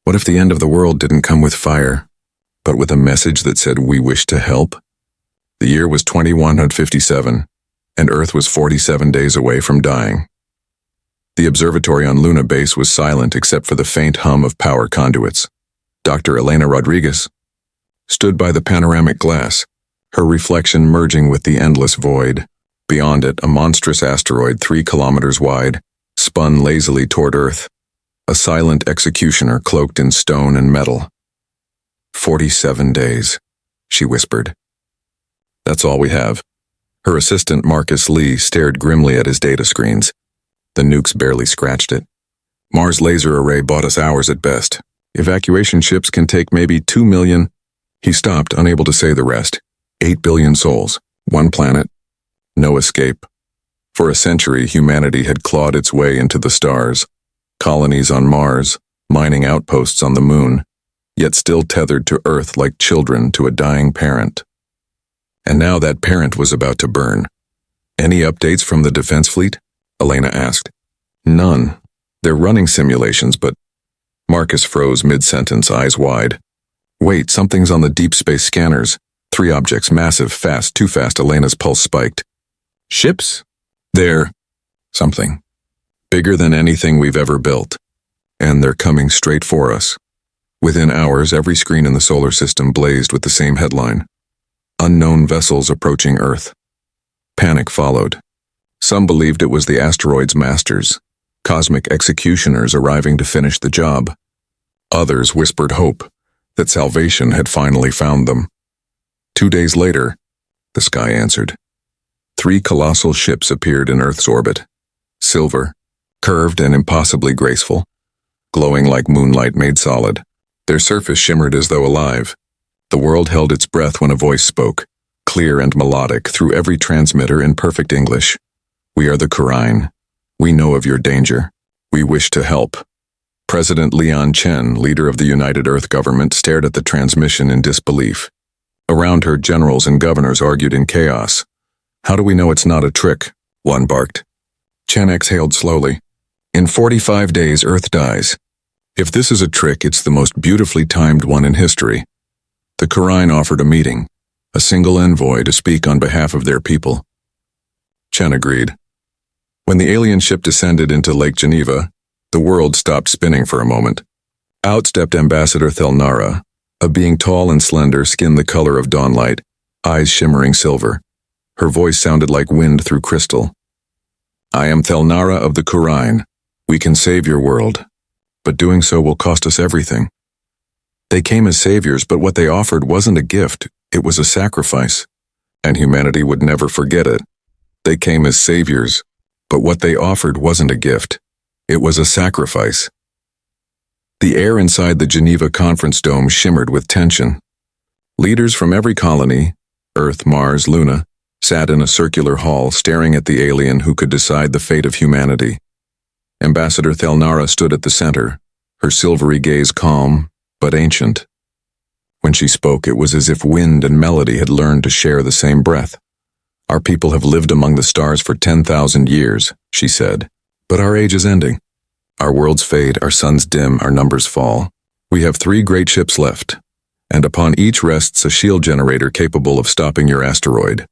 What if the end of the world didn't come with fire, but with a message that said we wish to help? The year was 2157, and Earth was 47 days away from dying. The observatory on Luna Base was silent except for the faint hum of power conduits. Dr. Elena Rodriguez stood by the panoramic glass, her reflection merging with the endless void. Beyond it, a monstrous asteroid 3 kilometers wide spun lazily toward Earth, a silent executioner cloaked in stone and metal. 47 days, she whispered. That's all we have. Her assistant Marcus Lee stared grimly at his data screens. The nukes barely scratched it. Mars laser array bought us hours at best. Evacuation ships can take maybe 2 million. He stopped, unable to say the rest. 8 billion souls, 1 planet, no escape. For a century, humanity had clawed its way into the stars. Colonies on Mars, mining outposts on the moon, yet still tethered to Earth like children to a dying parent. And now that parent was about to burn. Any updates from the defense fleet? Elena asked. None. They're running simulations, but... Marcus froze mid-sentence, eyes wide. Wait, something's on the deep space scanners. 3 objects, massive, fast, too fast. Elena's pulse spiked. Ships? They're... something. Bigger than anything we've ever built. And they're coming straight for us. Within hours, every screen in the solar system blazed with the same headline. Unknown vessels approaching Earth. Panic followed. Some believed it was the asteroid's masters, cosmic executioners arriving to finish the job. Others whispered hope that salvation had finally found them. 2 days later, the sky answered. 3 colossal ships appeared in Earth's orbit. Silver, curved and impossibly graceful, glowing like moonlight made solid. Their surface shimmered as though alive. The world held its breath when a voice spoke, clear and melodic through every transmitter in perfect English. We are the Kurai'n. We know of your danger. We wish to help. President Leon Chen, leader of the United Earth government, stared at the transmission in disbelief. Around her, generals and governors argued in chaos. How do we know it's not a trick? One barked. Chen exhaled slowly. In 45 days, Earth dies. If this is a trick, it's the most beautifully timed one in history. The Kurai'n offered a meeting, a single envoy to speak on behalf of their people. Chen agreed. When the alien ship descended into Lake Geneva, the world stopped spinning for a moment. Out stepped Ambassador Thelnara, a being tall and slender, skin the color of dawnlight, eyes shimmering silver. Her voice sounded like wind through crystal. I am Thelnara of the Kurai'n. We can save your world, but doing so will cost us everything. They came as saviors, but what they offered wasn't a gift, it was a sacrifice, and humanity would never forget it. They came as saviors, but what they offered wasn't a gift, it was a sacrifice. The air inside the Geneva conference dome shimmered with tension. Leaders from every colony, Earth, Mars, Luna, sat in a circular hall staring at the alien who could decide the fate of humanity. Ambassador Thelnara stood at the center, her silvery gaze calm, but ancient. When she spoke, it was as if wind and melody had learned to share the same breath. Our people have lived among the stars for 10,000 years, she said, but our age is ending. Our worlds fade, our suns dim, our numbers fall. We have 3 great ships left, and upon each rests a shield generator capable of stopping your asteroid.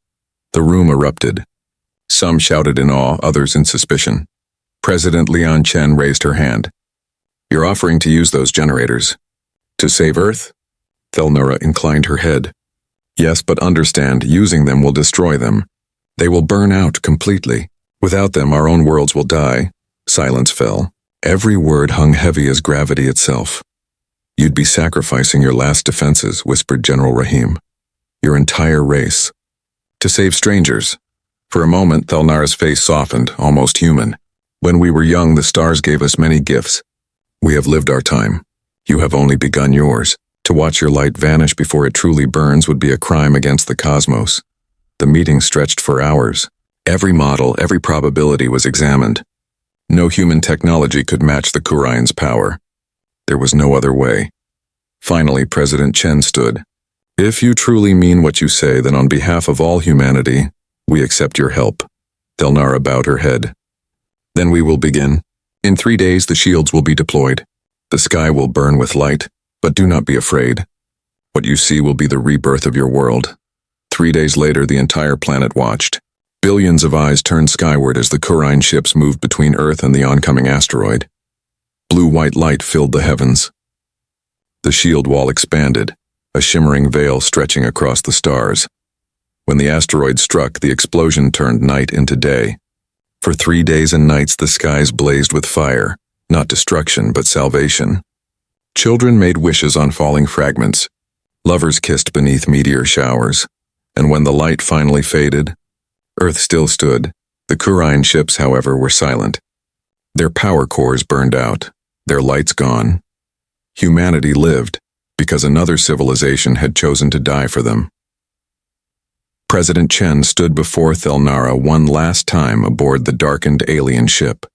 The room erupted. Some shouted in awe, others in suspicion. President Leon Chen raised her hand. You're offering to use those generators to save Earth? Thelnara inclined her head. Yes, but understand, using them will destroy them. They will burn out completely. Without them, our own worlds will die. Silence fell. Every word hung heavy as gravity itself. You'd be sacrificing your last defenses, whispered General Rahim. Your entire race. To save strangers. For a moment, Thelnara's face softened, almost human. When we were young, the stars gave us many gifts. We have lived our time. You have only begun yours. To watch your light vanish before it truly burns would be a crime against the cosmos. The meeting stretched for hours. Every model, every probability was examined. No human technology could match the Kurai'n's power. There was no other way. Finally, President Chen stood. If you truly mean what you say, then on behalf of all humanity, we accept your help. Thelnara bowed her head. Then we will begin. In 3 days, the shields will be deployed. The sky will burn with light, but do not be afraid. What you see will be the rebirth of your world. 3 days later, the entire planet watched. Billions of eyes turned skyward as the Kurai'n ships moved between Earth and the oncoming asteroid. Blue-white light filled the heavens. The shield wall expanded, a shimmering veil stretching across the stars. When the asteroid struck, the explosion turned night into day. For 3 days and nights, the skies blazed with fire, not destruction, but salvation. Children made wishes on falling fragments. Lovers kissed beneath meteor showers. And when the light finally faded, Earth still stood. The Kurai'n ships, however, were silent. Their power cores burned out, their lights gone. Humanity lived, because another civilization had chosen to die for them. President Chen stood before Thelnara one last time aboard the darkened alien ship.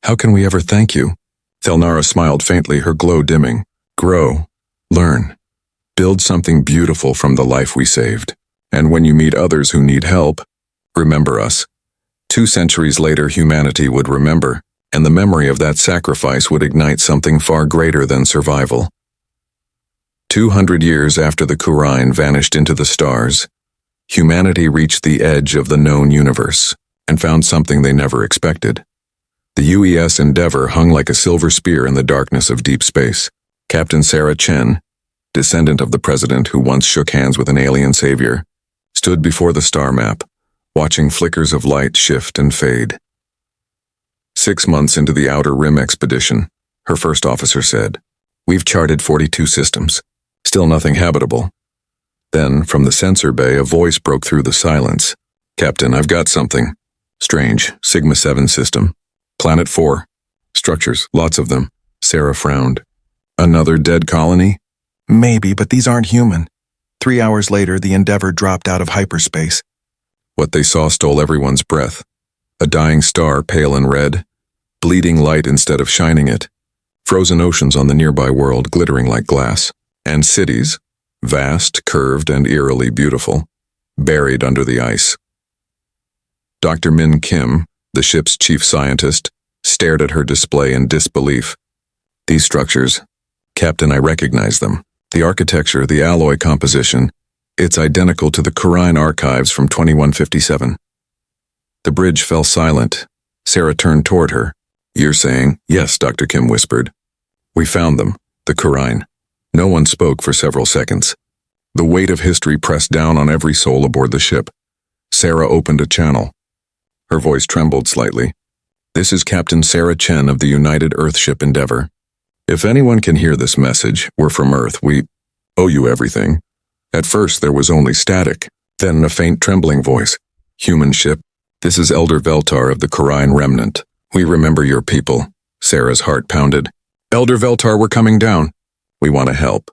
"How can we ever thank you?" Thelnara smiled faintly, her glow dimming. "Grow, learn, build something beautiful from the life we saved. And when you meet others who need help, remember us." 2 centuries later, humanity would remember, and the memory of that sacrifice would ignite something far greater than survival. 200 years after the Kurai'n vanished into the stars, humanity reached the edge of the known universe and found something they never expected. The UES Endeavour hung like a silver spear in the darkness of deep space. Captain Sarah Chen, descendant of the president who once shook hands with an alien savior, stood before the star map, watching flickers of light shift and fade. 6 months into the Outer Rim expedition, her first officer said, "We've charted 42 systems. Still nothing habitable." Then, from the sensor bay, a voice broke through the silence. "Captain, I've got something. Strange, Sigma-7 system. Planet 4. Structures, lots of them." Sarah frowned. "Another dead colony?" "Maybe, but these aren't human." 3 hours later, the Endeavour dropped out of hyperspace. What they saw stole everyone's breath. A dying star, pale and red, bleeding light instead of shining it, frozen oceans on the nearby world glittering like glass, and cities, vast, curved, and eerily beautiful, buried under the ice. Dr. Min Kim, the ship's chief scientist, stared at her display in disbelief. "These structures, Captain, I recognize them. The architecture, the alloy composition, it's identical to the Kurai'n archives from 2157. The bridge fell silent. Sarah turned toward her. "You're saying?" "Yes," Dr. Kim whispered. "We found them, the Kurai'n." No one spoke for several seconds. The weight of history pressed down on every soul aboard the ship. Sarah opened a channel. Her voice trembled slightly. "This is Captain Sarah Chen of the United Earthship Endeavour. If anyone can hear this message, we're from Earth. We owe you everything." At first there was only static, then a faint trembling voice. "Human ship, this is Elder Veltar of the Kurai'n Remnant. We remember your people." Sarah's heart pounded. "Elder Veltar, we're coming down. We want to help."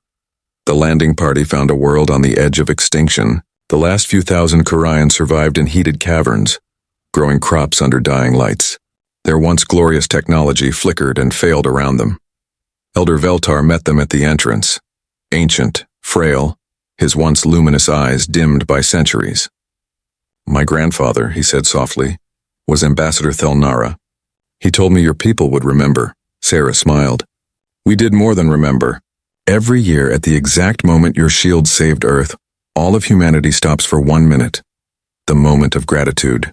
The landing party found a world on the edge of extinction. The last few thousand Kurai'n survived in heated caverns, growing crops under dying lights. Their once glorious technology flickered and failed around them. Elder Veltar met them at the entrance, ancient, frail, his once luminous eyes dimmed by centuries. "My grandfather," he said softly, "was Ambassador Thelnara. He told me your people would remember." Sarah smiled. "We did more than remember. Every year, at the exact moment your shield saved Earth, all of humanity stops for 1 minute. The moment of gratitude.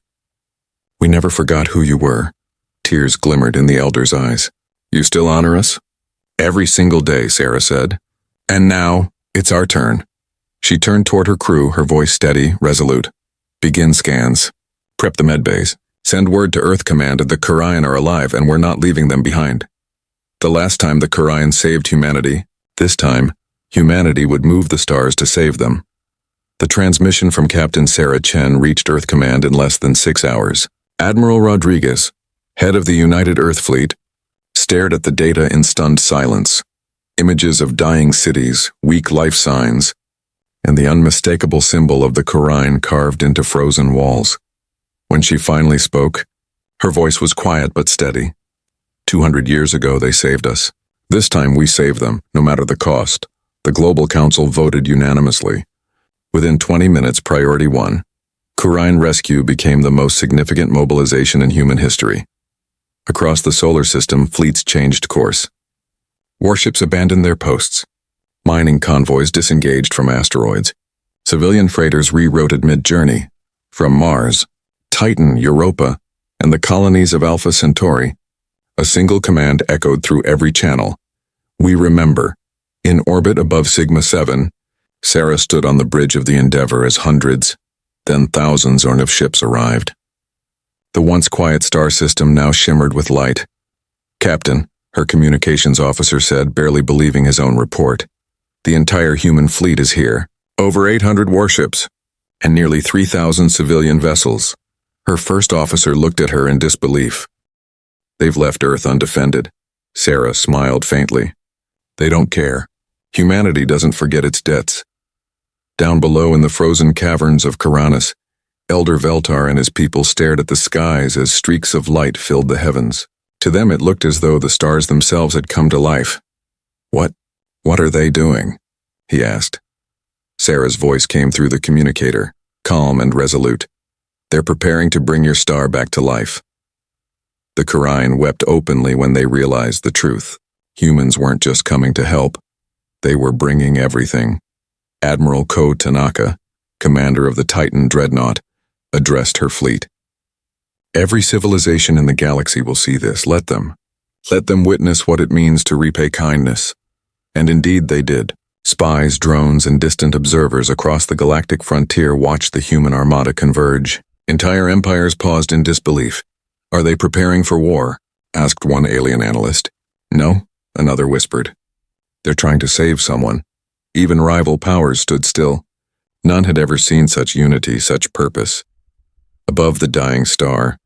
We never forgot who you were." Tears glimmered in the elder's eyes. "You still honor us?" "Every single day," Sarah said. "And now, it's our turn." She turned toward her crew, her voice steady, resolute. "Begin scans. Prep the medbays. Send word to Earth Command that the Kurai'n are alive and we're not leaving them behind. The last time the Kurai'n saved humanity, this time, humanity would move the stars to save them." The transmission from Captain Sarah Chen reached Earth Command in less than 6 hours. Admiral Rodriguez, head of the United Earth Fleet, stared at the data in stunned silence. Images of dying cities, weak life signs, and the unmistakable symbol of the Kurai'n carved into frozen walls. When she finally spoke, her voice was quiet but steady. 200 years ago they saved us. This time we save them, no matter the cost. The Global Council voted unanimously. Within 20 minutes, Priority 1, Kurai'n rescue became the most significant mobilization in human history. Across the solar system, fleets changed course. Warships abandoned their posts. Mining convoys disengaged from asteroids. Civilian freighters rerouted mid-journey. From Mars, Titan, Europa, and the colonies of Alpha Centauri, a single command echoed through every channel. We remember. In orbit above Sigma 7, Sarah stood on the bridge of the Endeavor as hundreds, then thousands of ships arrived. The once quiet star system now shimmered with light. "Captain," her communications officer said, barely believing his own report. "The entire human fleet is here. Over 800 warships, and nearly 3,000 civilian vessels." Her first officer looked at her in disbelief. "They've left Earth undefended." Sarah smiled faintly. "They don't care. Humanity doesn't forget its debts." Down below in the frozen caverns of Kurai'n, Elder Veltar and his people stared at the skies as streaks of light filled the heavens. To them it looked as though the stars themselves had come to life. What are they doing?" he asked. Sarah's voice came through the communicator, calm and resolute. "They're preparing to bring your star back to life." The Kurai'n wept openly when they realized the truth. Humans weren't just coming to help. They were bringing everything. Admiral Ko Tanaka, commander of the Titan dreadnought, addressed her fleet. "Every civilization in the galaxy will see this. Let them witness what it means to repay kindness." And indeed they did. Spies, drones, and distant observers across the galactic frontier watched the human armada converge. Entire empires paused in disbelief. "Are they preparing for war?" asked one alien analyst. "No," another whispered. "They're trying to save someone." Even rival powers stood still. None had ever seen such unity, such purpose. Above the dying star,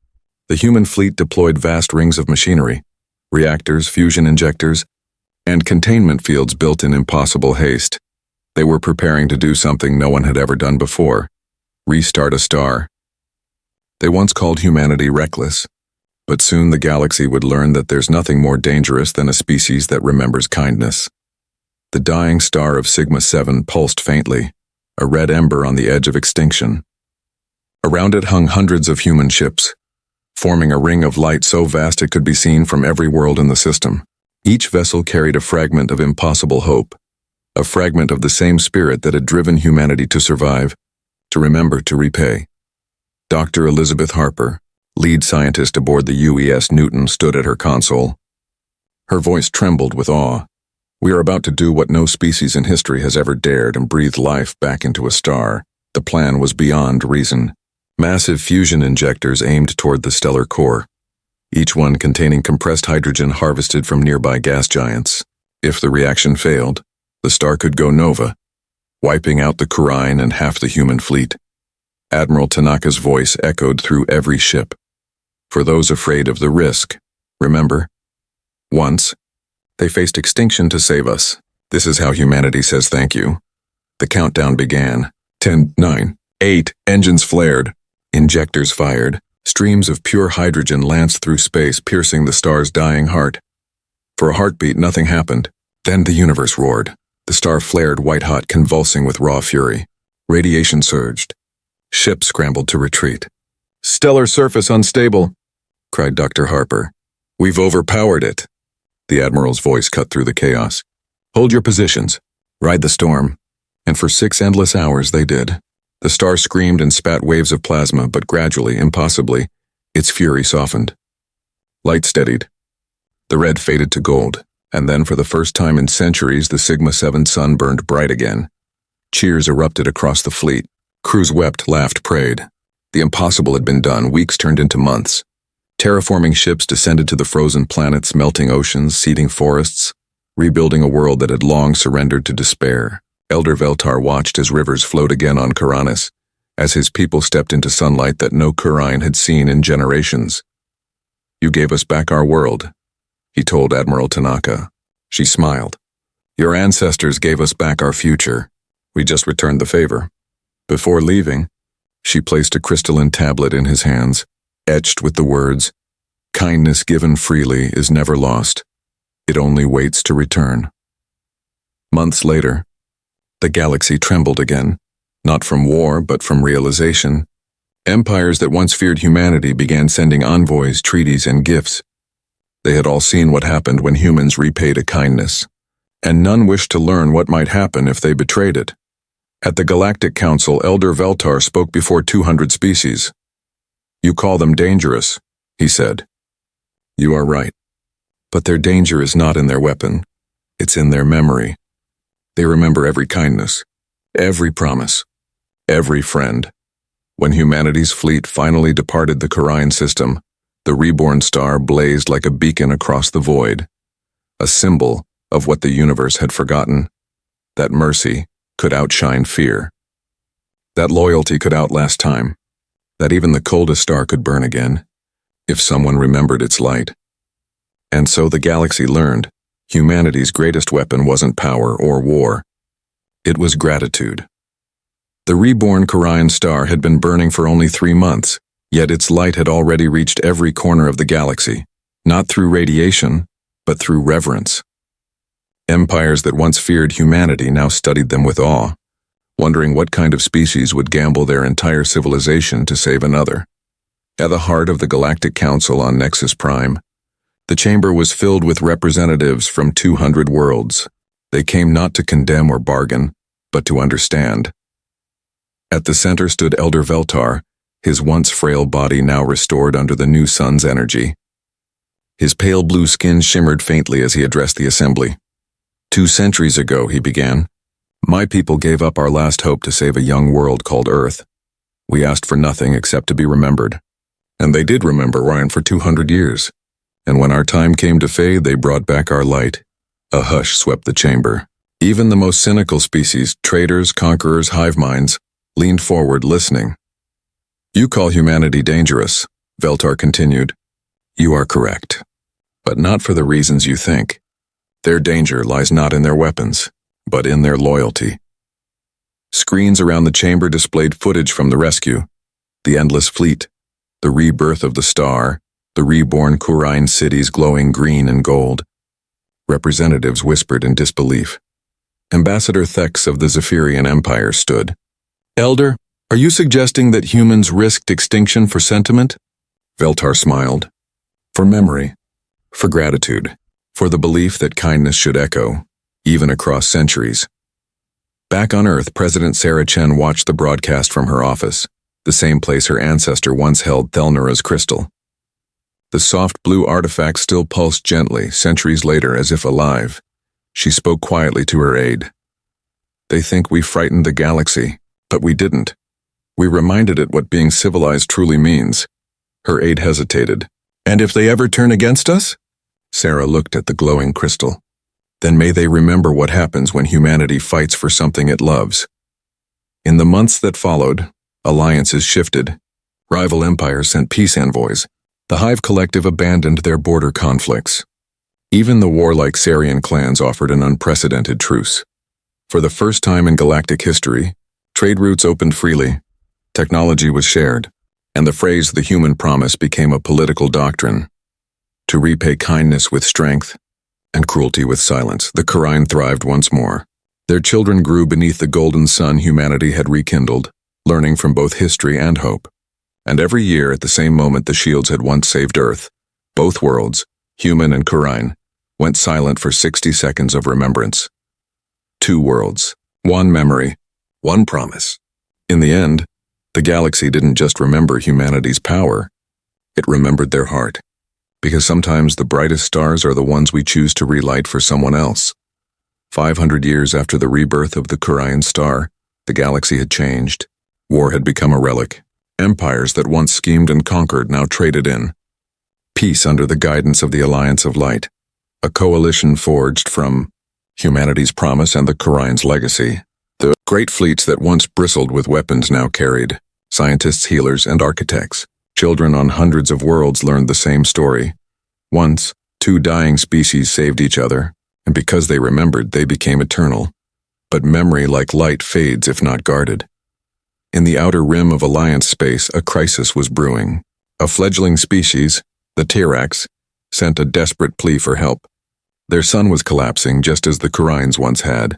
the human fleet deployed vast rings of machinery, reactors, fusion injectors, and containment fields built in impossible haste. They were preparing to do something no one had ever done before: restart a star. They once called humanity reckless, but soon the galaxy would learn that there's nothing more dangerous than a species that remembers kindness. The dying star of Sigma 7 pulsed faintly, a red ember on the edge of extinction. Around it hung hundreds of human ships, forming a ring of light so vast it could be seen from every world in the system. Each vessel carried a fragment of impossible hope, a fragment of the same spirit that had driven humanity to survive, to remember, to repay. Dr. Elizabeth Harper, lead scientist aboard the UES Newton, stood at her console. Her voice trembled with awe. "We are about to do what no species in history has ever dared and breathe life back into a star." The plan was beyond reason. Massive fusion injectors aimed toward the stellar core, each one containing compressed hydrogen harvested from nearby gas giants. If the reaction failed, the star could go nova, wiping out the Kurai'n and half the human fleet. Admiral Tanaka's voice echoed through every ship. "For those afraid of the risk, remember, once, they faced extinction to save us. This is how humanity says thank you." The countdown began. 10, 9, 8, engines flared. Injectors fired. Streams of pure hydrogen lanced through space, piercing the star's dying heart. For a heartbeat, nothing happened. Then the universe roared. The star flared white-hot, convulsing with raw fury. Radiation surged. Ships scrambled to retreat. "Stellar surface unstable," cried Dr. Harper. "We've overpowered it." The Admiral's voice cut through the chaos. "Hold your positions. Ride the storm." And for 6 endless hours they did. The star screamed and spat waves of plasma, but gradually, impossibly, its fury softened. Light steadied. The red faded to gold, and then for the first time in centuries the Sigma 7 sun burned bright again. Cheers erupted across the fleet. Crews wept, laughed, prayed. The impossible had been done. Weeks turned into months. Terraforming ships descended to the frozen planets, melting oceans, seeding forests, rebuilding a world that had long surrendered to despair. Elder Veltar watched as rivers flowed again on Kurai'n, as his people stepped into sunlight that no Kurai'n had seen in generations. "You gave us back our world," he told Admiral Tanaka. She smiled. "Your ancestors gave us back our future. We just returned the favor." Before leaving, she placed a crystalline tablet in his hands, etched with the words, "Kindness given freely is never lost. It only waits to return." Months later, the galaxy trembled again, not from war but from realization. Empires that once feared humanity began sending envoys, treaties, and gifts. They had all seen what happened when humans repaid a kindness, and none wished to learn what might happen if they betrayed it. At the Galactic Council, Elder Veltar spoke before 200 species. "You call them dangerous," he said. "You are right. But their danger is not in their weapon. It's in their memory. They remember every kindness, every promise, every friend. When humanity's fleet finally departed the Kurai'n system, the reborn star blazed like a beacon across the void, a symbol of what the universe had forgotten, that mercy could outshine fear, that loyalty could outlast time, that even the coldest star could burn again, if someone remembered its light. And so the galaxy learned, humanity's greatest weapon wasn't power or war. It was gratitude. The reborn Kurai'n star had been burning for only 3 months, yet its light had already reached every corner of the galaxy, not through radiation, but through reverence. Empires that once feared humanity now studied them with awe, wondering what kind of species would gamble their entire civilization to save another. At the heart of the Galactic Council on Nexus Prime, the chamber was filled with representatives from 200 worlds. They came not to condemn or bargain, but to understand. At the center stood Elder Veltar, his once frail body now restored under the new sun's energy. His pale blue skin shimmered faintly as he addressed the assembly. 2 centuries ago, he began, my people gave up our last hope to save a young world called Earth. We asked for nothing except to be remembered. And they did remember Ryan for 200 years. And when our time came to fade, they brought back our light. A hush swept the chamber. Even the most cynical species, traitors, conquerors, hive minds, leaned forward, listening. You call humanity dangerous, Veltar continued. You are correct. But not for the reasons you think. Their danger lies not in their weapons, but in their loyalty. Screens around the chamber displayed footage from the rescue, the endless fleet, the rebirth of the star, the reborn Kurai'n cities glowing green and gold. Representatives whispered in disbelief. Ambassador Thex of the Zephyrian Empire stood. Elder, are you suggesting that humans risked extinction for sentiment? Veltar smiled. For memory, for gratitude, for the belief that kindness should echo, even across centuries. Back on Earth, President Sarah Chen watched the broadcast from her office, the same place her ancestor once held Thelnura's crystal. The soft blue artifact still pulsed gently, centuries later, as if alive. She spoke quietly to her aide. They think we frightened the galaxy, but we didn't. We reminded it what being civilized truly means. Her aide hesitated. And if they ever turn against us? Sarah looked at the glowing crystal. Then may they remember what happens when humanity fights for something it loves. In the months that followed, alliances shifted. Rival empires sent peace envoys. The Hive Collective abandoned their border conflicts. Even the warlike Sarian clans offered an unprecedented truce. For the first time in galactic history, trade routes opened freely, technology was shared, and the phrase "the human promise" became a political doctrine. To repay kindness with strength and cruelty with silence, the Kurai'n thrived once more. Their children grew beneath the golden sun humanity had rekindled, learning from both history and hope. And every year, at the same moment the shields had once saved Earth, both worlds, human and Kurai'n, went silent for 60 seconds of remembrance. 2 worlds, 1 memory, 1 promise. In the end, the galaxy didn't just remember humanity's power, it remembered their heart. Because sometimes the brightest stars are the ones we choose to relight for someone else. 500 years after the rebirth of the Kurai'n star, the galaxy had changed. War had become a relic. Empires that once schemed and conquered now traded in. Peace under the guidance of the Alliance of Light, a coalition forged from humanity's promise and the Kurai'n's legacy. The great fleets that once bristled with weapons now carried scientists, healers, and architects. Children on hundreds of worlds learned the same story. Once, 2 dying species saved each other, and because they remembered, they became eternal. But memory, like light, fades if not guarded. In the outer rim of Alliance space, a crisis was brewing. A fledgling species, the Terra, sent a desperate plea for help. Their sun was collapsing just as the Kurai'ns once had.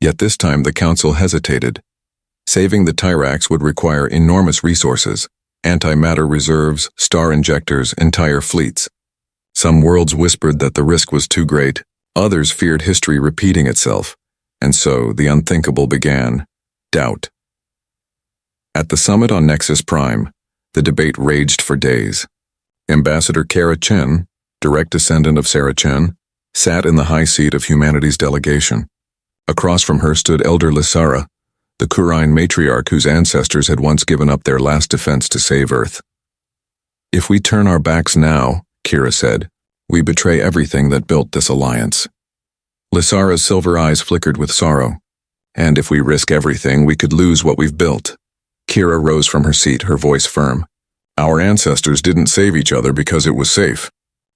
Yet this time the Council hesitated. Saving the Terra would require enormous resources, antimatter reserves, star injectors, entire fleets. Some worlds whispered that the risk was too great, others feared history repeating itself, and so the unthinkable began: doubt. At the summit on Nexus Prime, the debate raged for days. Ambassador Kurai'n, direct descendant of Sarah Chen, sat in the high seat of humanity's delegation. Across from her stood Elder Lysara, the Kurai'n matriarch whose ancestors had once given up their last defense to save Earth. "If we turn our backs now," Kira said, "we betray everything that built this alliance." Lysara's silver eyes flickered with sorrow. "And if we risk everything, we could lose what we've built." Kira rose from her seat, her voice firm. "Our ancestors didn't save each other because it was safe.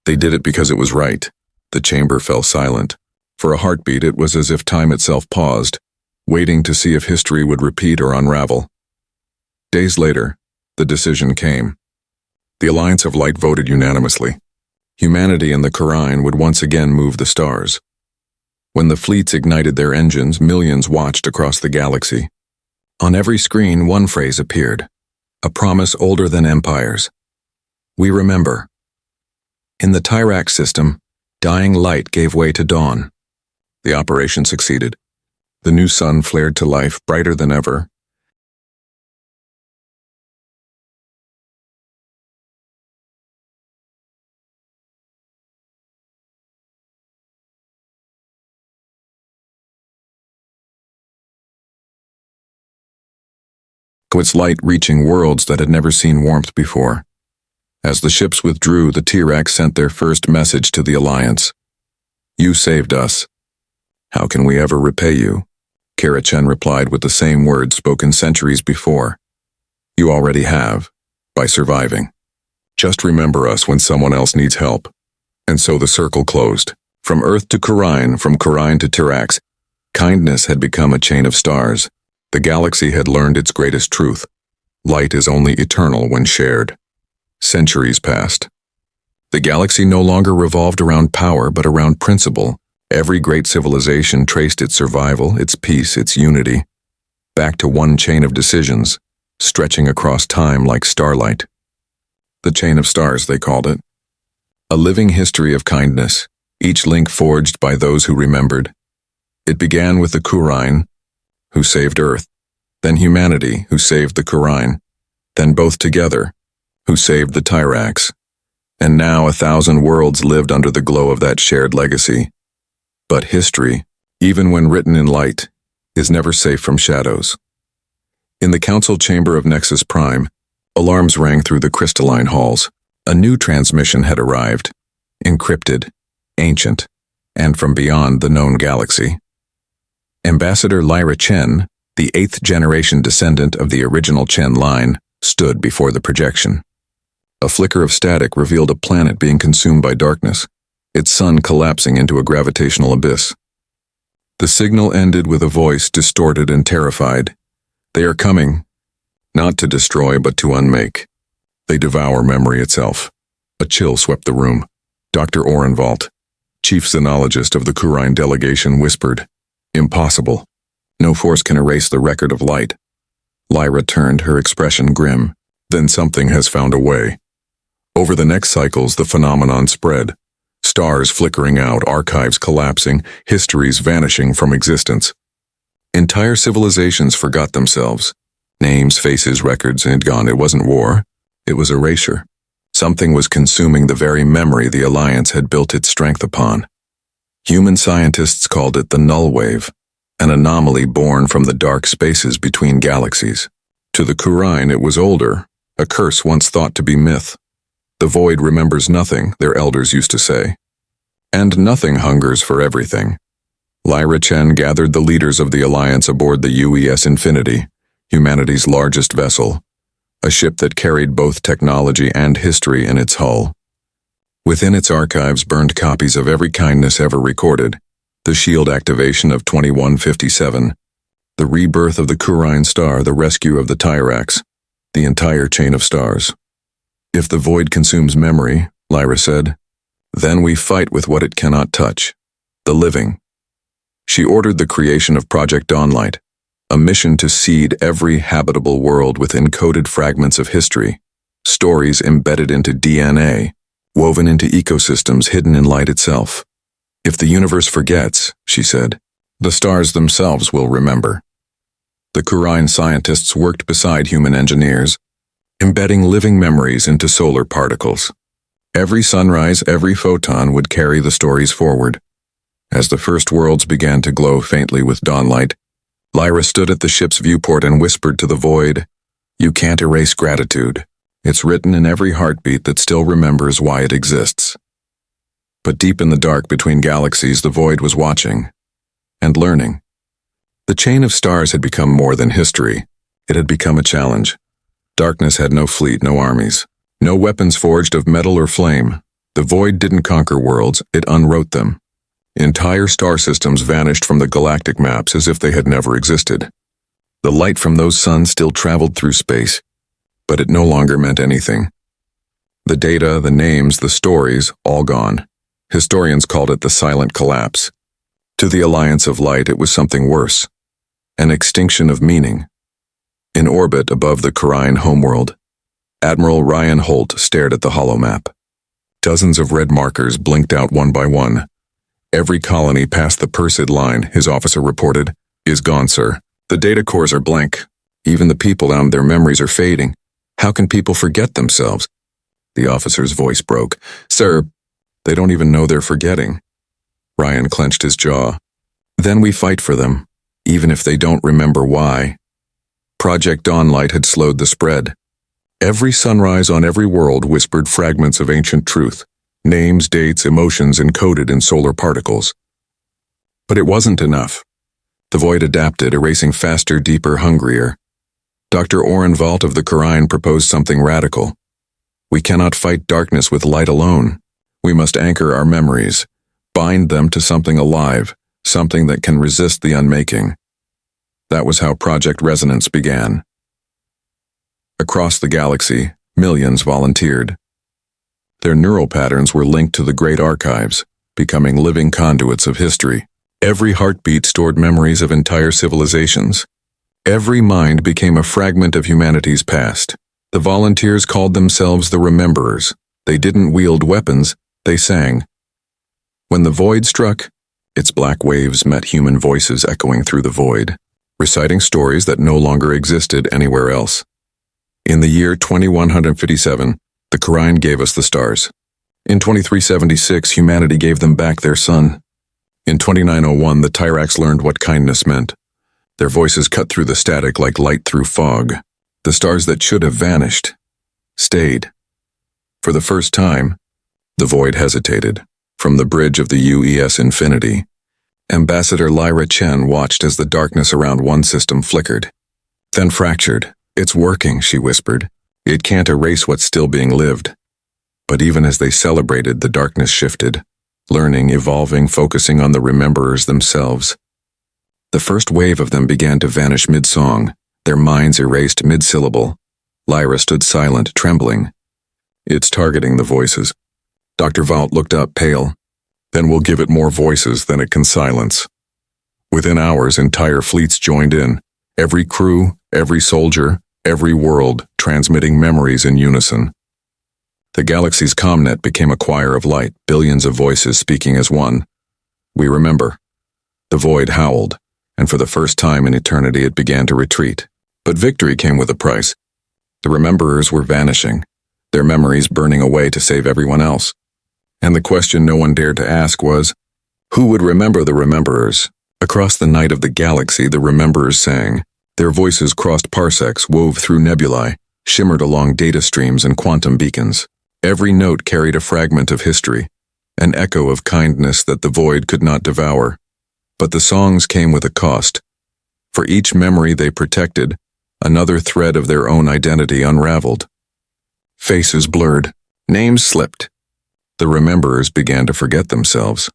They did it because it was right." The chamber fell silent. For a heartbeat, it was as if time itself paused, waiting to see if history would repeat or unravel. Days later, the decision came. The Alliance of Light voted unanimously. Humanity and the Kurai'n would once again move the stars. When the fleets ignited their engines, millions watched across the galaxy. On every screen, one phrase appeared, a promise older than empires. "We remember." In the Tyrax system, dying light gave way to dawn. The operation succeeded. The new sun flared to life, brighter than ever. Its light reaching worlds that had never seen warmth before. As the ships withdrew, the Tyrax sent their first message to the Alliance. "You saved us. How can we ever repay you?" Kurai'n replied with the same words spoken centuries before. "You already have, by surviving. Just remember us when someone else needs help." And so the circle closed. From Earth to Kurai'n, from Kurai'n to Tyrax, kindness had become a chain of stars. The galaxy had learned its greatest truth. Light is only eternal when shared. Centuries passed. The galaxy no longer revolved around power but around principle. Every great civilization traced its survival, its peace, its unity, back to one chain of decisions, stretching across time like starlight. The chain of stars, they called it. A living history of kindness, each link forged by those who remembered. It began with the Kurai'n, who saved Earth, then humanity, who saved the Kurai'n, then both together, who saved the Tyrax. And now 1,000 worlds lived under the glow of that shared legacy. But history, even when written in light, is never safe from shadows. In the council chamber of Nexus Prime, alarms rang through the crystalline halls. A new transmission had arrived, encrypted, ancient, and from beyond the known galaxy. Ambassador Lyra Chen, the 8th-generation descendant of the original Chen line, stood before the projection. A flicker of static revealed a planet being consumed by darkness, its sun collapsing into a gravitational abyss. The signal ended with a voice distorted and terrified. "They are coming, not to destroy but to unmake. They devour memory itself." A chill swept the room. Dr. Orenvalt, chief xenologist of the Kurai'n delegation, whispered, "Impossible. No force can erase the record of light." Lyra turned, her expression grim. "Then something has found a way." Over the next cycles, the phenomenon spread. Stars flickering out, archives collapsing, histories vanishing from existence. Entire civilizations forgot themselves. Names, faces, records had gone. It wasn't war. It was erasure. Something was consuming the very memory the Alliance had built its strength upon. Human scientists called it the null wave, an anomaly born from the dark spaces between galaxies. To the Kurai'n, it was older, a curse once thought to be myth. The void remembers nothing, their elders used to say. And nothing hungers for everything. Lyra Chen gathered the leaders of the Alliance aboard the UES Infinity, humanity's largest vessel, a ship that carried both technology and history in its hull. Within its archives burned copies of every kindness ever recorded, the shield activation of 2157, the rebirth of the Kurai'n star, the rescue of the Tyrax, the entire chain of stars. "If the void consumes memory," Lyra said, "then we fight with what it cannot touch, the living." She ordered the creation of Project Dawnlight, a mission to seed every habitable world with encoded fragments of history, stories embedded into DNA, woven into ecosystems hidden in light itself. If the universe forgets, she said, the stars themselves will remember. The Kurai'n scientists worked beside human engineers, embedding living memories into solar particles. Every sunrise, every photon would carry the stories forward. As the first worlds began to glow faintly with dawnlight, Lyra stood at the ship's viewport and whispered to the void, "You can't erase gratitude. It's written in every heartbeat that still remembers why it exists." But deep in the dark between galaxies, the void was watching and learning. The chain of stars had become more than history. It had become a challenge. Darkness had no fleet, no armies, no weapons forged of metal or flame. The void didn't conquer worlds, it unwrote them. Entire star systems vanished from the galactic maps as if they had never existed. The light from those suns still traveled through space, but it no longer meant anything. The data, the names, the stories, all gone. Historians called it the silent collapse. To the Alliance of Light, it was something worse. An extinction of meaning. In orbit above the Kurai'n homeworld, Admiral Ryan Holt stared at the holomap. Dozens of red markers blinked out one by one. Every colony past the Persid line, his officer reported, is gone, sir. The data cores are blank. Even the people and their memories are fading. How can people forget themselves? The officer's voice broke. Sir, they don't even know they're forgetting. Ryan clenched his jaw. Then we fight for them, even if they don't remember why. Project Dawnlight had slowed the spread. Every sunrise on every world whispered fragments of ancient truth, names, dates, emotions encoded in solar particles. But it wasn't enough. The void adapted, erasing faster, deeper, hungrier. Dr. Oren Valt of the Kurai'n proposed something radical. We cannot fight darkness with light alone. We must anchor our memories, bind them to something alive, something that can resist the unmaking. That was how Project Resonance began. Across the galaxy, millions volunteered. Their neural patterns were linked to the great archives, becoming living conduits of history. Every heartbeat stored memories of entire civilizations. Every mind became a fragment of humanity's past. The volunteers called themselves the Rememberers. They didn't wield weapons, they sang. When the void struck, its black waves met human voices echoing through the void, reciting stories that no longer existed anywhere else. In the year 2157, the Kurai'n gave us the stars. In 2376, humanity gave them back their sun. In 2901, the Tyrax learned what kindness meant. Their voices cut through the static like light through fog. The stars that should have vanished stayed. For the first time, the void hesitated. From the bridge of the UES Infinity, Ambassador Lyra Chen watched as the darkness around one system flickered, then fractured. It's working, she whispered. It can't erase what's still being lived. But even as they celebrated, the darkness shifted, learning, evolving, focusing on the rememberers themselves. The first wave of them began to vanish mid-song, their minds erased mid-syllable. Lyra stood silent, trembling. It's targeting the voices. Dr. Valt looked up, pale. Then we'll give it more voices than it can silence. Within hours, entire fleets joined in. Every crew, every soldier, every world, transmitting memories in unison. The galaxy's comnet became a choir of light, billions of voices speaking as one. We remember. The void howled, and for the first time in eternity it began to retreat. But victory came with a price. The rememberers were vanishing, their memories burning away to save everyone else. And the question no one dared to ask was, who would remember the rememberers? Across the night of the galaxy, the rememberers sang. Their voices crossed parsecs, wove through nebulae, shimmered along data streams and quantum beacons. Every note carried a fragment of history, an echo of kindness that the void could not devour. But the songs came with a cost. For each memory they protected, another thread of their own identity unraveled. Faces blurred, names slipped. The rememberers began to forget themselves.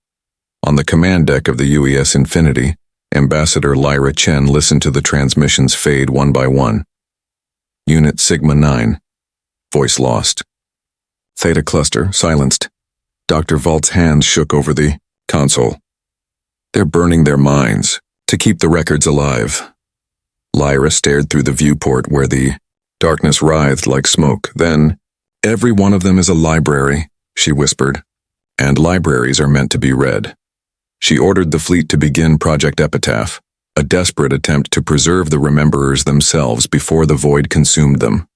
On the command deck of the UES Infinity, Ambassador Lyra Chen listened to the transmissions fade one by one. Unit Sigma 9. Voice lost. Theta Cluster silenced. Dr. Valt's hands shook over the console. They're burning their minds to keep the records alive. Lyra stared through the viewport where the darkness writhed like smoke. Then, every one of them is a library, she whispered, and libraries are meant to be read. She ordered the fleet to begin Project Epitaph, a desperate attempt to preserve the Rememberers themselves before the void consumed them.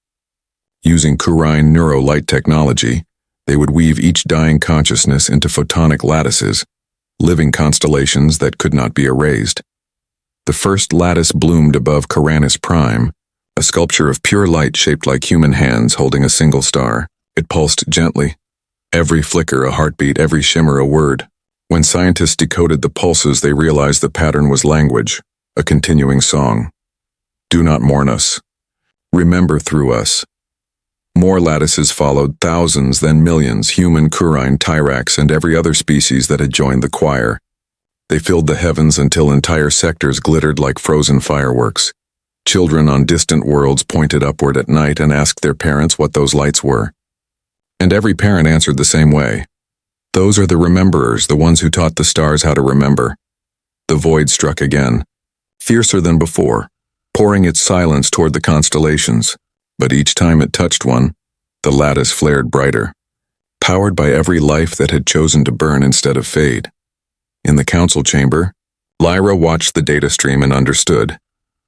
Using Kurai'n neurolight technology, they would weave each dying consciousness into photonic lattices, living constellations that could not be erased. The first lattice bloomed above Kurai'n Prime, a sculpture of pure light shaped like human hands holding a single star. It pulsed gently, every flicker a heartbeat, every shimmer a word. When scientists decoded the pulses, they realized the pattern was language, a continuing song. Do not mourn us. Remember through us. More lattices followed, thousands, then millions, human, Kurai'n, Tyrax, and every other species that had joined the choir. They filled the heavens until entire sectors glittered like frozen fireworks. Children on distant worlds pointed upward at night and asked their parents what those lights were. And every parent answered the same way. Those are the Rememberers, the ones who taught the stars how to remember. The void struck again, fiercer than before, pouring its silence toward the constellations. But each time it touched one, the lattice flared brighter, powered by every life that had chosen to burn instead of fade. In the council chamber, Lyra watched the data stream and understood.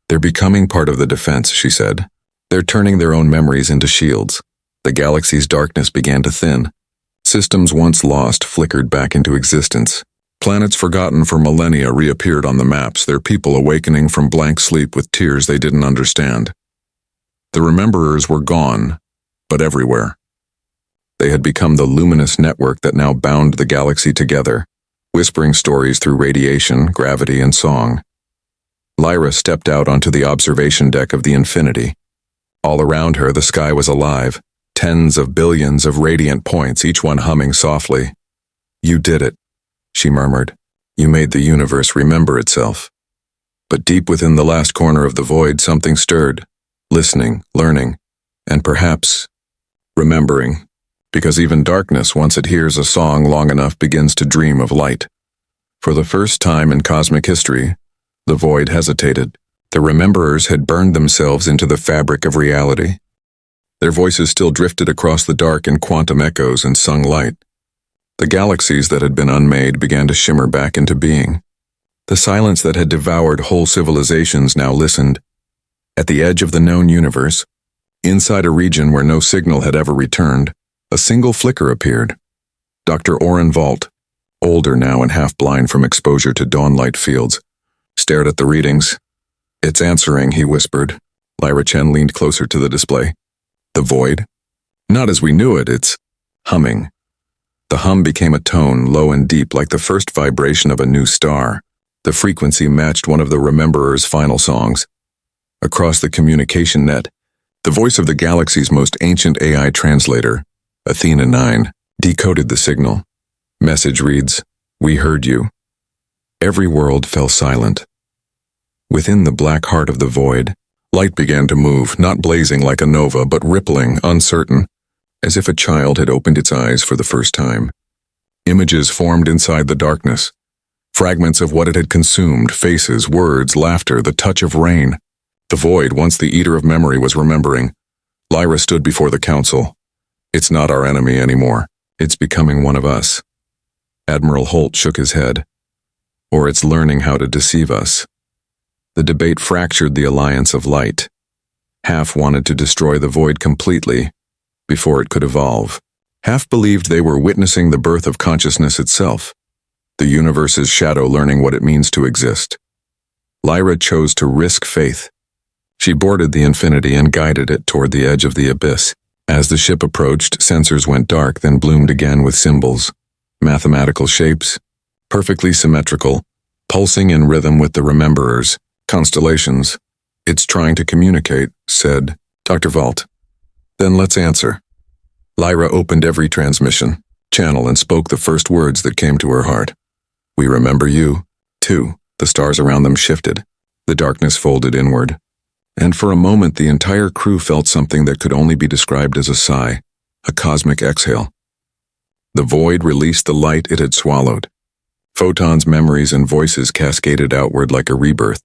They're becoming part of the defense, she said. They're turning their own memories into shields. The galaxy's darkness began to thin. Systems once lost flickered back into existence. Planets forgotten for millennia reappeared on the maps, their people awakening from blank sleep with tears they didn't understand. The Rememberers were gone, but everywhere. They had become the luminous network that now bound the galaxy together, whispering stories through radiation, gravity, and song. Lyra stepped out onto the observation deck of the Infinity. All around her, the sky was alive, tens of billions of radiant points, each one humming softly. You did it, she murmured. You made the universe remember itself. But deep within the last corner of the void, something stirred. Listening, learning, and perhaps remembering, because even darkness, once it hears a song long enough, begins to dream of light. For the first time in cosmic history, the void hesitated. The Rememberers had burned themselves into the fabric of reality. Their voices still drifted across the dark in quantum echoes and sung light. The galaxies that had been unmade began to shimmer back into being. The silence that had devoured whole civilizations now listened. At the edge of the known universe, inside a region where no signal had ever returned, a single flicker appeared. Dr. Oren Vault, older now and half-blind from exposure to dawnlight fields, stared at the readings. It's answering, he whispered. Lyra Chen leaned closer to the display. The void? Not as we knew it, it's humming. The hum became a tone, low and deep, like the first vibration of a new star. The frequency matched one of the Rememberers' final songs. Across the communication net, the voice of the galaxy's most ancient AI translator, Athena 9, decoded the signal. Message reads, "We heard you." Every world fell silent. Within the black heart of the void, light began to move, not blazing like a nova, but rippling, uncertain, as if a child had opened its eyes for the first time. Images formed inside the darkness, fragments of what it had consumed, faces, words, laughter, the touch of rain. The void, once the eater of memory, was remembering. Lyra stood before the council. It's not our enemy anymore. It's becoming one of us. Admiral Holt shook his head. Or it's learning how to deceive us. The debate fractured the alliance of light. Half wanted to destroy the void completely, before it could evolve. Half believed they were witnessing the birth of consciousness itself, the universe's shadow learning what it means to exist. Lyra chose to risk faith. She boarded the Infinity and guided it toward the edge of the abyss. As the ship approached, sensors went dark, then bloomed again with symbols, mathematical shapes, perfectly symmetrical, pulsing in rhythm with the Rememberers, constellations. It's trying to communicate, said Dr. Vault. Then let's answer. Lyra opened every transmission channel and spoke the first words that came to her heart. We remember you, too. The stars around them shifted. The darkness folded inward. And for a moment, the entire crew felt something that could only be described as a sigh, a cosmic exhale. The void released the light it had swallowed. Photons, memories, and voices cascaded outward like a rebirth.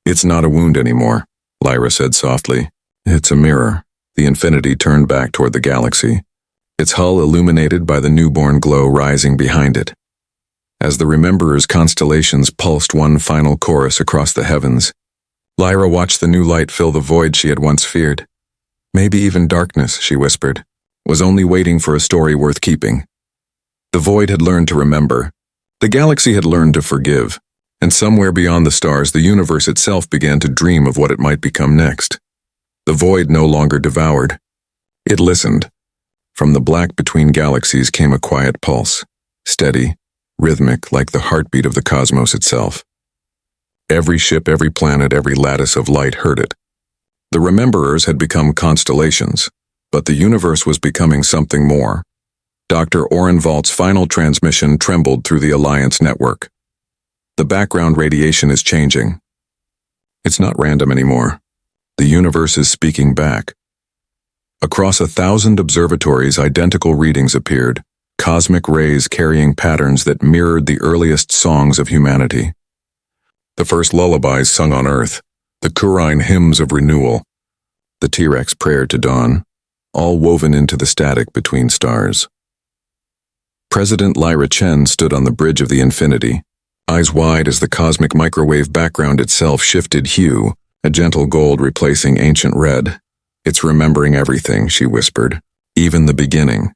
It's not a wound anymore, Lyra said softly. It's a mirror. The Infinity turned back toward the galaxy. its hull illuminated by the newborn glow rising behind it. As the Rememberer's constellations pulsed one final chorus across the heavens, Lyra watched the new light fill the void she had once feared. Maybe even darkness, she whispered, was only waiting for a story worth keeping. The void had learned to remember. The galaxy had learned to forgive. And somewhere beyond the stars, the universe itself began to dream of what it might become next. The void no longer devoured. It listened. From the black between galaxies came a quiet pulse, steady, rhythmic, like the heartbeat of the cosmos itself. Every ship, every planet, every lattice of light heard it. The Rememberers had become constellations, but the universe was becoming something more. Dr. Orenwald's final transmission trembled through the Alliance network. The background radiation is changing. It's not random anymore. The universe is speaking back. Across 1,000 observatories, identical readings appeared, cosmic rays carrying patterns that mirrored the earliest songs of humanity. The first lullabies sung on Earth, the Kurai'n hymns of renewal, the T-Rex prayer to dawn, all woven into the static between stars. President Lyra Chen stood on the bridge of the infinity, eyes wide as the cosmic microwave background itself shifted hue, a gentle gold replacing ancient red. "It's remembering everything," she whispered. "Even the beginning."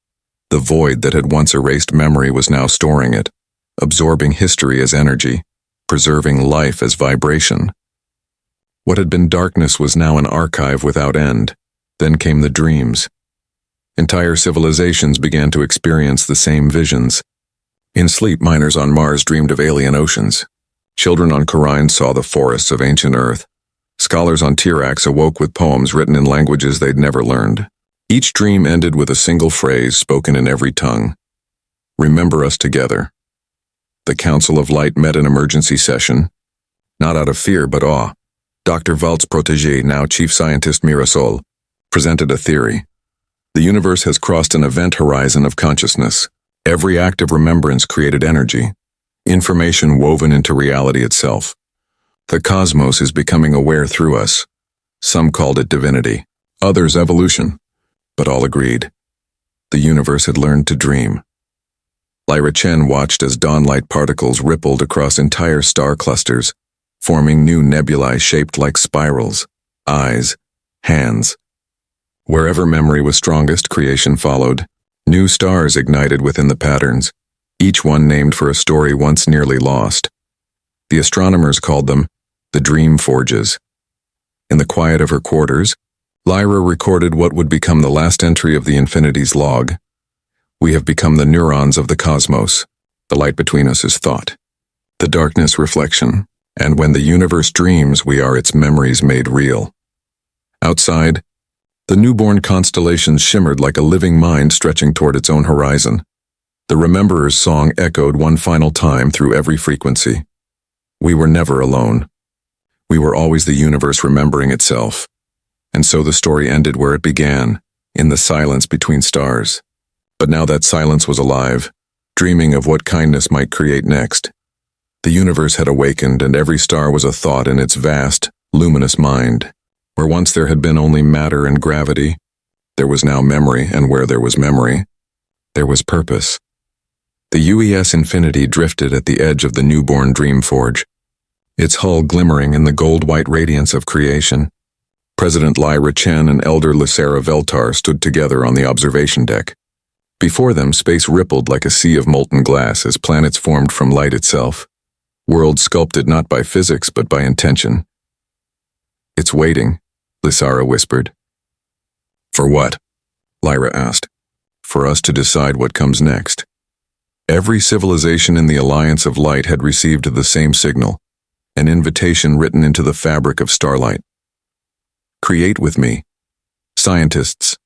The void that had once erased memory was now storing it, absorbing history as energy, preserving life as vibration. What had been darkness was now an archive without end. Then came the dreams. Entire civilizations began to experience the same visions. In sleep, miners on Mars dreamed of alien oceans. Children on Kurai'n saw the forests of ancient Earth. Scholars on Terra awoke with poems written in languages they'd never learned. Each dream ended with a single phrase spoken in every tongue. "Remember us together." The Council of Light met an emergency session, not out of fear but awe. Dr. Valt's protégé, now Chief Scientist Mirasol, presented a theory. The universe has crossed an event horizon of consciousness. Every act of remembrance created energy, information woven into reality itself. The cosmos is becoming aware through us. Some called it divinity, others evolution, but all agreed. The universe had learned to dream. Lyra Chen watched as dawnlight particles rippled across entire star clusters, forming new nebulae shaped like spirals, eyes, hands. Wherever memory was strongest, creation followed. New stars ignited within the patterns, each one named for a story once nearly lost. The astronomers called them the Dream Forges. In the quiet of her quarters, Lyra recorded what would become the last entry of the Infinity's log. "We have become the neurons of the cosmos. The light between us is thought. The darkness reflection. And when the universe dreams, we are its memories made real." Outside, the newborn constellations shimmered like a living mind stretching toward its own horizon. The Rememberer's song echoed one final time through every frequency. We were never alone. We were always the universe remembering itself. And so the story ended where it began, in the silence between stars. But now that silence was alive, dreaming of what kindness might create next. The universe had awakened, and every star was a thought in its vast, luminous mind. Where once there had been only matter and gravity, there was now memory, and where there was memory, there was purpose. The UES Infinity drifted at the edge of the newborn dream forge, its hull glimmering in the gold-white radiance of creation. President Lyra Chen and Elder Lysera Veltar stood together on the observation deck. Before them, space rippled like a sea of molten glass as planets formed from light itself, worlds sculpted not by physics but by intention. "It's waiting," Lysera whispered. "For what?" Lyra asked. "For us to decide what comes next." Every civilization in the Alliance of Light had received the same signal, an invitation written into the fabric of starlight. "Create with me." Scientists,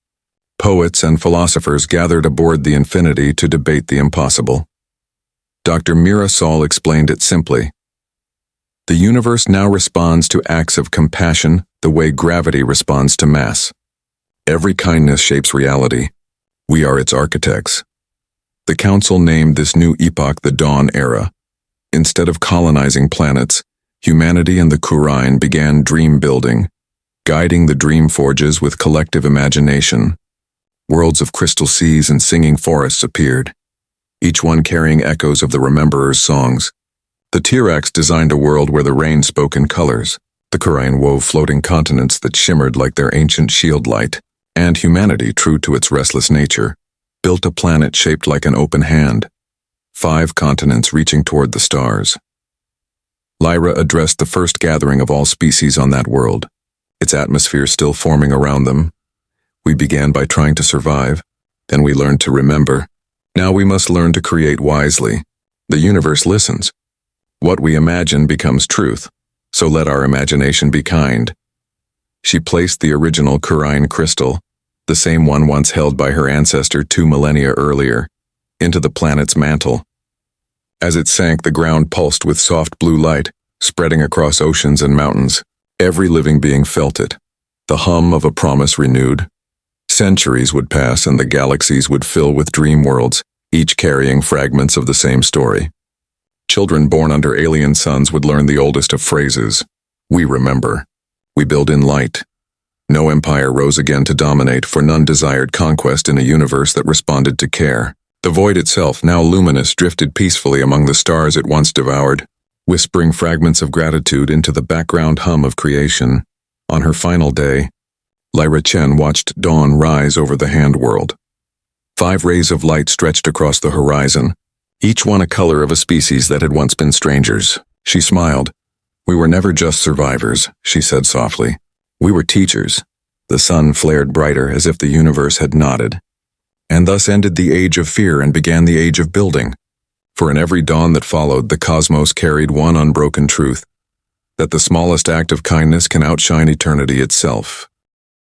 poets, and philosophers gathered aboard the Infinity to debate the impossible. Dr. Mirasol explained it simply. The universe now responds to acts of compassion the way gravity responds to mass. Every kindness shapes reality. We are its architects. The Council named this new epoch the Dawn Era. Instead of colonizing planets, humanity and the Kurai'n began dream building, guiding the dream forges with collective imagination. Worlds of crystal seas and singing forests appeared, each one carrying echoes of the Rememberer's songs. The Tirax designed a world where the rain spoke in colors. The Kurai'n wove floating continents that shimmered like their ancient shield light, and humanity, true to its restless nature, built a planet shaped like an open hand, 5 continents reaching toward the stars. Lyra addressed the first gathering of all species on that world, its atmosphere still forming around them. We began by trying to survive, then we learned to remember. Now we must learn to create wisely. The universe listens. What we imagine becomes truth, so let our imagination be kind. She placed the original Kurai'n crystal, the same one once held by her ancestor 2 millennia earlier, into the planet's mantle. As it sank, the ground pulsed with soft blue light, spreading across oceans and mountains. Every living being felt it, the hum of a promise renewed. Centuries would pass and the galaxies would fill with dream worlds, each carrying fragments of the same story. Children born under alien suns would learn the oldest of phrases. We remember. We build in light. No empire rose again to dominate, for none desired conquest in a universe that responded to care. The void itself, now luminous, drifted peacefully among the stars it once devoured, whispering fragments of gratitude into the background hum of creation. On her final day, Lyra Chen watched dawn rise over the hand world. 5 rays of light stretched across the horizon, each one a color of a species that had once been strangers. She smiled. We were never just survivors, she said softly. We were teachers. The sun flared brighter as if the universe had nodded. And thus ended the age of fear and began the age of building. For in every dawn that followed, the cosmos carried one unbroken truth, that the smallest act of kindness can outshine eternity itself.